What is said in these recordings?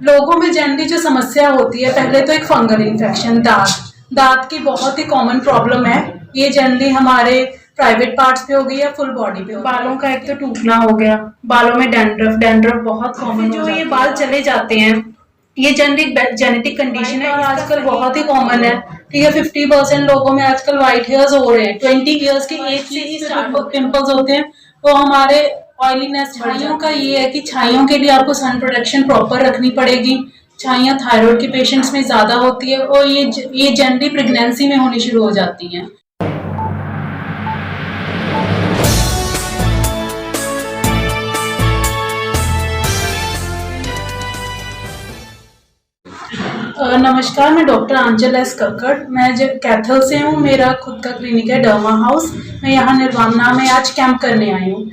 लोगों में जनरली जो समस्या होती है, पहले तो एक फंगल इन्फेक्शन, दांत की बहुत ही कॉमन प्रॉब्लम है। ये जनरली हमारे प्राइवेट पार्ट्स पे हो गई या फुल बॉडी पे हो गई। बालों का एक तो टूटना हो गया, बालों में डैंड्रफ बहुत कॉमन हो जाता है। जो ये बाल चले जाते हैं, ये जनरली जेनेटिक कंडीशन है, आजकल बहुत ही कॉमन है। ठीक है, 50% लोगों में आजकल व्हाइट हेयर्स हो रहे हैं। 20 ईयर्स की एज से ही पिंपल्स होते हैं। तो हमारे ऑयलीनेस, छाइयों का ये है कि छाइयों के लिए आपको सन प्रोटेक्शन प्रॉपर रखनी पड़ेगी। छाइयाँ थायराइड के पेशेंट्स में ज्यादा होती है और ये जनरली प्रेगनेंसी में होनी शुरू हो जाती हैं। नमस्कार, मैं डॉक्टर आंचल एस कक्कड़, मैं कैथल से हूँ। मेरा खुद का क्लिनिक है डर्मा हाउस। मैं यहाँ निर्वाणा में आज कैंप करने आई हूँ।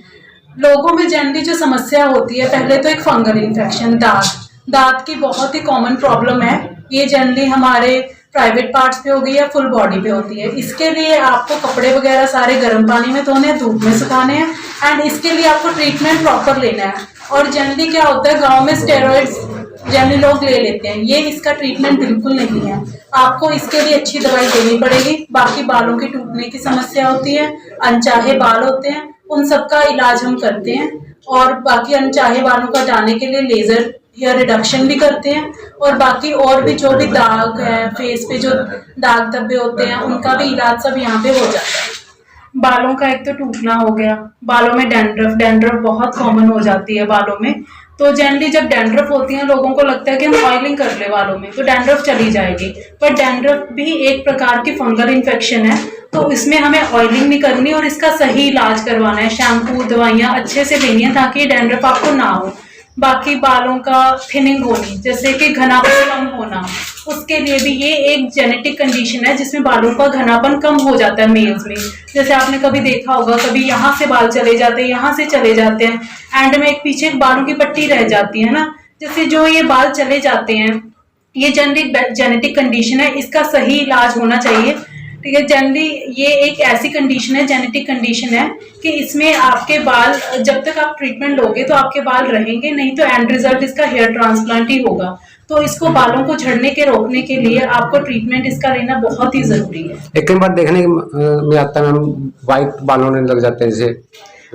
लोगों में जनरली जो समस्या होती है, पहले तो एक फंगल इन्फेक्शन, दांत की बहुत ही कॉमन प्रॉब्लम है। ये जनरली हमारे प्राइवेट पार्ट्स पे हो गई या फुल बॉडी पे होती है। इसके लिए आपको कपड़े वगैरह सारे गर्म पानी में धोने हैं, धूप में सुखाने हैं एंड इसके लिए आपको ट्रीटमेंट प्रॉपर लेना है। और जनरली क्या होता है, गाँव में स्टेरॉइड्स जनरली लोग ले लेते हैं, ये इसका ट्रीटमेंट बिल्कुल नहीं है। आपको इसके लिए अच्छी दवाई देनी पड़ेगी। बाकी बालों की टूटने की समस्या होती है, अनचाहे बाल होते हैं, उन सबका इलाज हम करते हैं। और बाकी अनचाहे बालों को हटाने के लिए लेजर हेयर रिडक्शन भी करते हैं। और बाकी और भी जो भी दाग है, फेस पे जो दाग धब्बे होते हैं, उनका भी इलाज सब यहाँ पे हो जाता है। बालों का एक तो टूटना हो गया, बालों में डैंड्रफ बहुत कॉमन हो जाती है बालों में। तो जनरली जब डैंड्रफ होती है, लोगों को लगता है कि हम ऑयलिंग कर ले बालों में तो डैंड्रफ चली जाएगी, पर डैंड्रफ भी एक प्रकार की फंगल इन्फेक्शन है। तो इसमें हमें ऑयलिंग नहीं करनी और इसका सही इलाज करवाना है। शैम्पू दवाइयाँ अच्छे से लेनी है ताकि डैंड्रफ आपको ना हो। बाकी बालों का थिनिंग होनी, जैसे कि घनापन कम होना, उसके लिए भी ये एक जेनेटिक कंडीशन है जिसमें बालों का घनापन कम हो जाता है मेल्स में। जैसे आपने कभी देखा होगा, कभी यहाँ से बाल चले जाते हैं, यहाँ से चले जाते हैं, एंड में एक पीछे बालों की पट्टी रह जाती है ना। जैसे जो ये बाल चले जाते हैं, ये जनरली जेनेटिक कंडीशन है, इसका सही इलाज होना चाहिए। ठीक है, जनरली ये एक ऐसी कंडीशन है, जेनेटिक कंडीशन है कि इसमें आपके बाल, जब तक आप ट्रीटमेंट लोगे तो आपके बाल रहेंगे, नहीं तो एंड रिजल्ट इसका हेयर ट्रांसप्लांट ही होगा। तो इसको बालों को झड़ने के रोकने के लिए आपको ट्रीटमेंट इसका लेना बहुत ही जरूरी है। एक बार देखने में आता है मैम, व्हाइट बाल होने लग जाते हैं जैसे।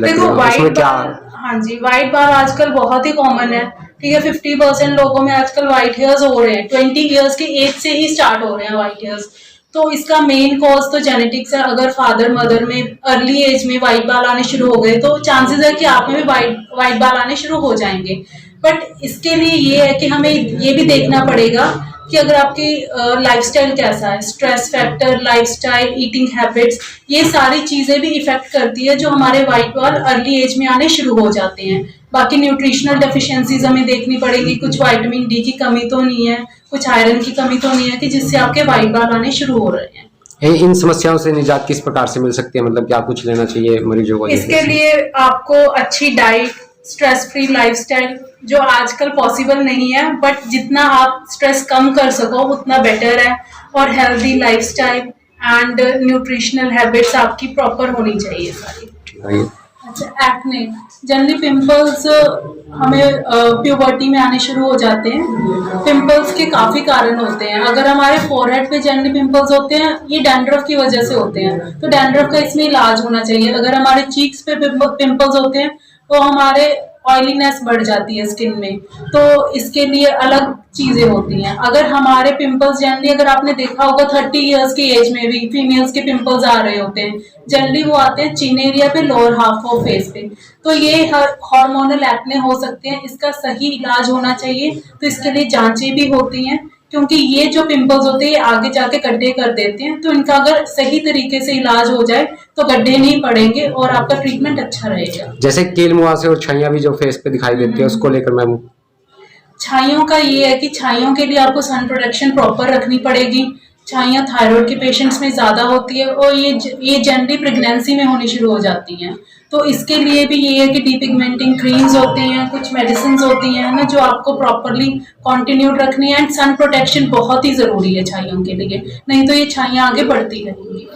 देखो व्हाइट बाल, हाँ जी, व्हाइट बाल आजकल बहुत ही कॉमन है। ठीक है, 50% लोगों में आजकल व्हाइट हेयर्स हो रहे हैं। 20 ईयर्स की एज से ही स्टार्ट हो रहे हैं व्हाइट हेयर्स। तो इसका मेन कॉज तो जेनेटिक्स है। अगर फादर मदर में अर्ली एज में व्हाइट बाल आने शुरू हो गए तो चांसेस है कि आप में भी व्हाइट बाल आने शुरू हो जाएंगे। बट इसके लिए ये है कि हमें ये भी देखना पड़ेगा कि अगर आपकी लाइफस्टाइल कैसा है, stress factor, lifestyle, eating habits, ये सारी चीजें भी इफेक्ट करती है जो हमारे व्हाइट बाल अर्ली एज में आने शुरू हो जाते हैं। बाकी न्यूट्रिशनल डेफिशिएंसीज हमें देखनी पड़ेगी, कुछ विटामिन डी की कमी तो नहीं है, कुछ आयरन की कमी तो नहीं है कि जिससे आपके व्हाइट बाल आने शुरू हो रहे हैं। इन समस्याओं से निजात किस प्रकार से मिल सकती है, मतलब क्या कुछ लेना चाहिए मरीजों को? इसके लिए आपको अच्छी डाइट, स्ट्रेस फ्री लाइफस्टाइल, जो आजकल पॉसिबल नहीं है, बट जितना आप स्ट्रेस कम कर सको उतना बेटर है। और healthy lifestyle and nutritional habits आपकी प्रॉपर होनी चाहिए सारी। अच्छा, एक्ने, जनरली पिंपल्स हमें प्यूबर्टी में आने शुरू हो जाते हैं। पिंपल्स के काफी कारण होते हैं। अगर हमारे फोरहेड पे जनरली पिंपल्स होते हैं, ये डैंड्रफ की वजह से होते हैं, तो डैंड्रफ का इसमें इलाज होना चाहिए। अगर हमारे चीक्स पे पिंपल्स होते हैं तो हमारे ऑयलीनेस बढ़ जाती है स्किन में, तो इसके लिए अलग चीजें होती हैं। अगर हमारे पिंपल्स जनरली, अगर आपने देखा होगा 30 इयर्स की एज में भी फीमेल्स के पिंपल्स आ रहे होते हैं, जनरली वो आते हैं चिन एरिया पे, लोअर हाफ ऑफ फेस पे। तो ये हार्मोनल एक्ने हो सकते हैं, इसका सही इलाज होना चाहिए। तो इसके लिए जांचें भी होती हैं, क्योंकि ये जो पिंपल्स होते हैं ये आगे जाके गड्ढे कर देते हैं। तो इनका अगर सही तरीके से इलाज हो जाए तो गड्ढे नहीं पड़ेंगे और आपका ट्रीटमेंट अच्छा रहेगा। जैसे कील मुहासे और छाइयां भी जो फेस पे दिखाई देती है, उसको लेकर मैम? छाइयों का ये है कि छाइयों के लिए आपको सन प्रोटेक्शन प्रॉपर रखनी पड़ेगी। छाइयाँ थायराइड के पेशेंट्स में ज्यादा होती है और ये जनरली प्रेगनेंसी में होनी शुरू हो जाती हैं। तो इसके लिए भी ये है कि डीपिगमेंटिंग क्रीम्स होती हैं, कुछ मेडिसिन होती हैं ना, जो आपको प्रॉपरली कॉन्टिन्यूड रखनी है। एंड सन प्रोटेक्शन बहुत ही जरूरी है छाइयों के लिए, नहीं तो ये छाइयाँ आगे बढ़ती रहेंगी।